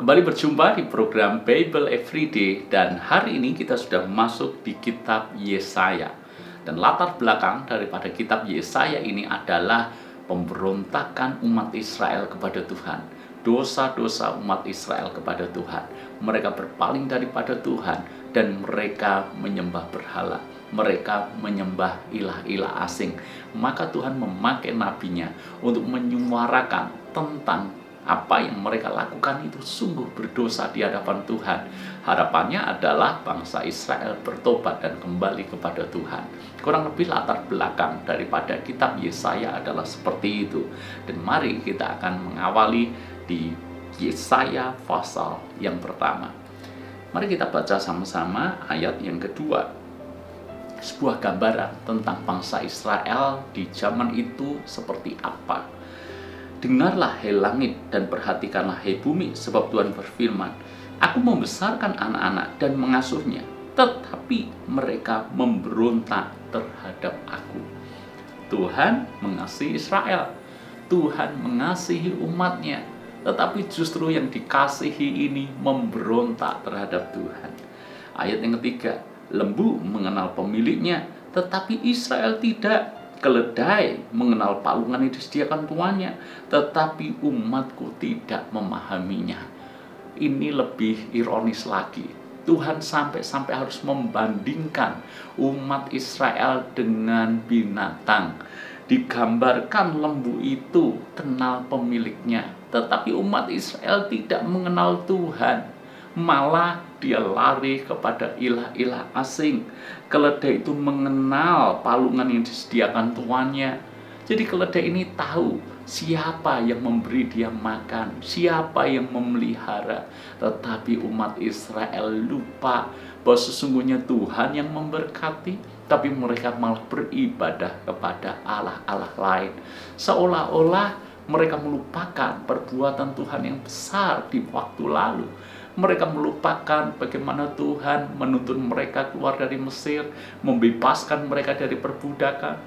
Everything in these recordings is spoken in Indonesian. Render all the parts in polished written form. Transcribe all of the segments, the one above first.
Kembali berjumpa di program Bible Everyday dan hari ini kita sudah masuk di kitab Yesaya. Dan latar belakang daripada kitab Yesaya ini adalah pemberontakan umat Israel kepada Tuhan. Dosa-dosa umat Israel kepada Tuhan. Mereka berpaling daripada Tuhan dan mereka menyembah berhala. Mereka menyembah ilah-ilah asing. Maka Tuhan memakai nabinya untuk menyuarakan tentang apa yang mereka lakukan itu sungguh berdosa di hadapan Tuhan. Harapannya adalah bangsa Israel bertobat dan kembali kepada Tuhan. Kurang lebih latar belakang daripada kitab Yesaya adalah seperti itu. Dan mari kita akan mengawali di Yesaya pasal yang pertama. Mari kita baca sama-sama ayat yang kedua. Sebuah gambaran tentang bangsa Israel di zaman itu seperti apa. Dengarlah hai langit dan perhatikanlah hai bumi, sebab Tuhan berfirman, Aku membesarkan anak-anak dan mengasuhnya, tetapi mereka memberontak terhadap aku. Tuhan mengasihi Israel, Tuhan mengasihi umatnya, tetapi justru yang dikasihi ini memberontak terhadap Tuhan. Ayat yang ketiga, lembu mengenal pemiliknya, tetapi Israel tidak. Keledai mengenal palungan yang disediakan tuannya, tetapi umatku tidak memahaminya. Ini lebih ironis lagi. Tuhan sampai harus membandingkan umat Israel dengan binatang. Digambarkan lembu itu kenal pemiliknya, tetapi umat Israel tidak mengenal Tuhan. Malah dia lari kepada ilah-ilah asing. Keledai itu mengenal palungan yang disediakan tuannya. Jadi keledai ini tahu siapa yang memberi dia makan, siapa yang memelihara. Tetapi umat Israel lupa bahwa sesungguhnya Tuhan yang memberkati, tapi mereka malah beribadah kepada Allah-Allah lain. Seolah-olah mereka melupakan perbuatan Tuhan yang besar di waktu lalu. Mereka melupakan bagaimana Tuhan menuntun mereka keluar dari Mesir, membebaskan mereka dari perbudakan,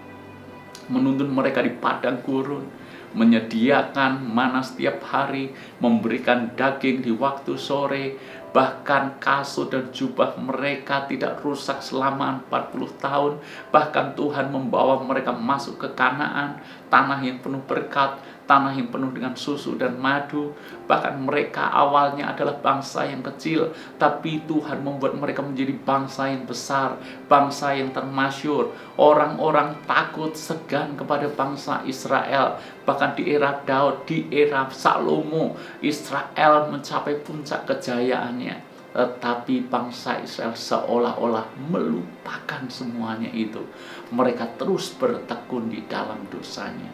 menuntun mereka di padang gurun, menyediakan mana setiap hari, memberikan daging di waktu sore, bahkan kasut dan jubah mereka tidak rusak selama 40 tahun. Bahkan Tuhan membawa mereka masuk ke Kanaan, tanah yang penuh berkat, tanah yang penuh dengan susu dan madu. Bahkan mereka awalnya adalah bangsa yang kecil, tapi Tuhan membuat mereka menjadi bangsa yang besar, bangsa yang termasyur. Orang-orang takut segan kepada bangsa Israel. Bahkan di era Daud, di era Salomo, Israel mencapai puncak kejayaannya. Tetapi bangsa Israel seolah-olah melupakan semuanya itu. Mereka terus bertekun di dalam dosanya.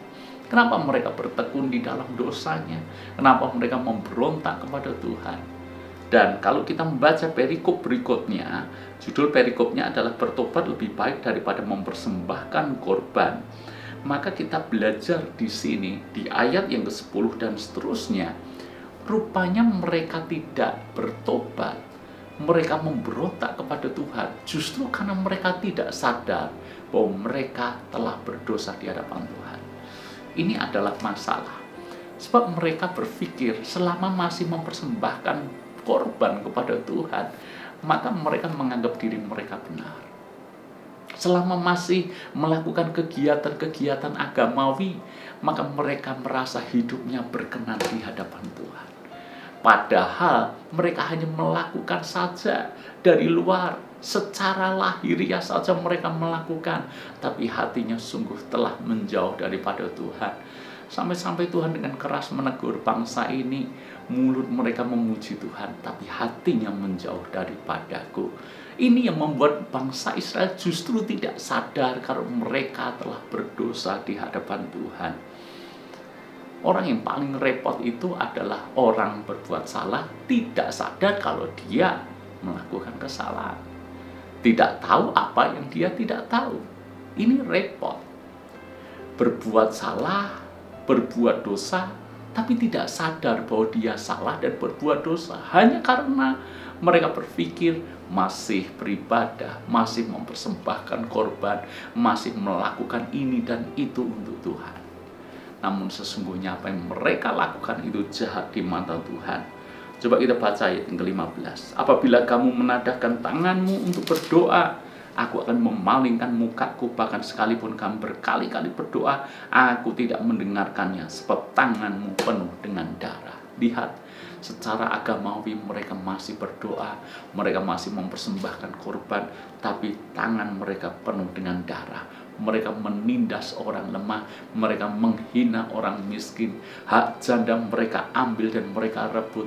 Kenapa mereka bertekun di dalam dosanya? Kenapa mereka memberontak kepada Tuhan? Dan kalau kita membaca perikop berikutnya, judul perikopnya adalah bertobat lebih baik daripada mempersembahkan korban. Maka kita belajar di sini, di ayat yang ke-10 dan seterusnya, rupanya mereka tidak bertobat. Mereka memberontak kepada Tuhan justru karena mereka tidak sadar bahwa mereka telah berdosa di hadapan Tuhan. Ini adalah masalah. Sebab mereka berpikir selama masih mempersembahkan korban kepada Tuhan, maka mereka menganggap diri mereka benar. Selama masih melakukan kegiatan-kegiatan agamawi, maka mereka merasa hidupnya berkenan di hadapan Tuhan. Padahal mereka hanya melakukan saja dari luar, secara lahiriah saja mereka melakukan, tapi hatinya sungguh telah menjauh daripada Tuhan. Sampai-sampai Tuhan dengan keras menegur bangsa ini, mulut mereka memuji Tuhan, tapi hatinya menjauh daripadaku. Ini yang membuat bangsa Israel justru tidak sadar kalau mereka telah berdosa di hadapan Tuhan. Orang yang paling repot itu adalah orang berbuat salah, tidak sadar kalau dia melakukan kesalahan. Tidak tahu apa yang dia tidak tahu. Ini repot. Berbuat salah, berbuat dosa, tapi tidak sadar bahwa dia salah dan berbuat dosa. Hanya karena mereka berpikir masih beribadah, masih mempersembahkan korban, masih melakukan ini dan itu untuk Tuhan. Namun sesungguhnya apa yang mereka lakukan itu jahat di mata Tuhan. Coba kita baca ayat yang ke-15. Apabila kamu menadahkan tanganmu untuk berdoa, aku akan memalingkan mukaku, bahkan sekalipun kamu berkali-kali berdoa, aku tidak mendengarkannya, sebab tanganmu penuh dengan darah. Lihat, secara agamawi mereka masih berdoa, mereka masih mempersembahkan korban, tapi tangan mereka penuh dengan darah. Mereka menindas orang lemah, mereka menghina orang miskin, hak janda mereka ambil dan mereka rebut.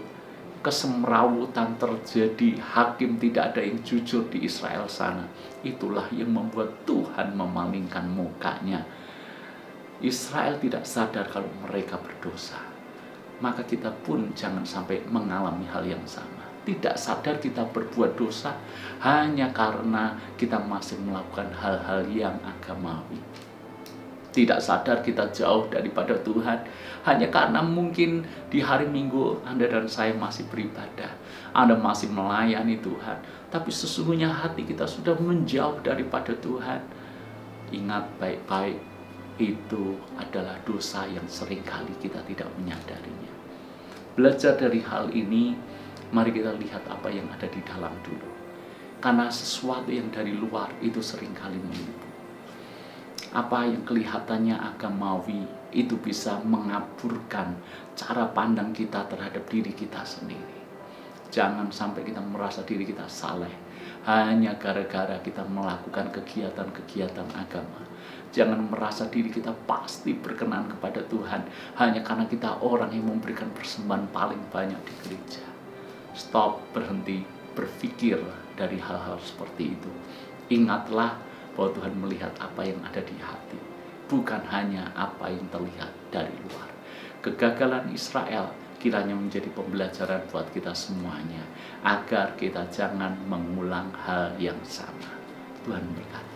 Kesemrawutan terjadi, hakim tidak ada yang jujur di Israel sana. Itulah yang membuat Tuhan memalingkan mukanya. Israel tidak sadar kalau mereka berdosa. Maka kita pun jangan sampai mengalami hal yang sama. Tidak sadar kita berbuat dosa hanya karena kita masih melakukan hal-hal yang agamawi. Tidak sadar kita jauh daripada Tuhan hanya karena mungkin di hari Minggu Anda dan saya masih beribadah, Anda masih melayani Tuhan, tapi sesungguhnya hati kita sudah menjauh daripada Tuhan. Ingat baik-baik, itu adalah dosa yang seringkali kita tidak menyadarinya. Belajar dari hal ini, mari kita lihat apa yang ada di dalam dulu. Karena sesuatu yang dari luar itu seringkali menipu. Apa yang kelihatannya agamawi itu bisa mengaburkan cara pandang kita terhadap diri kita sendiri. Jangan sampai kita merasa diri kita saleh hanya gara-gara kita melakukan kegiatan-kegiatan agama. Jangan merasa diri kita pasti berkenan kepada Tuhan hanya karena kita orang yang memberikan persembahan paling banyak di gereja. Stop, berhenti, berpikir dari hal-hal seperti itu. Ingatlah bahwa Tuhan melihat apa yang ada di hati, bukan hanya apa yang terlihat dari luar. Kegagalan Israel kiranya menjadi pembelajaran buat kita semuanya, agar kita jangan mengulang hal yang sama. Tuhan berkati.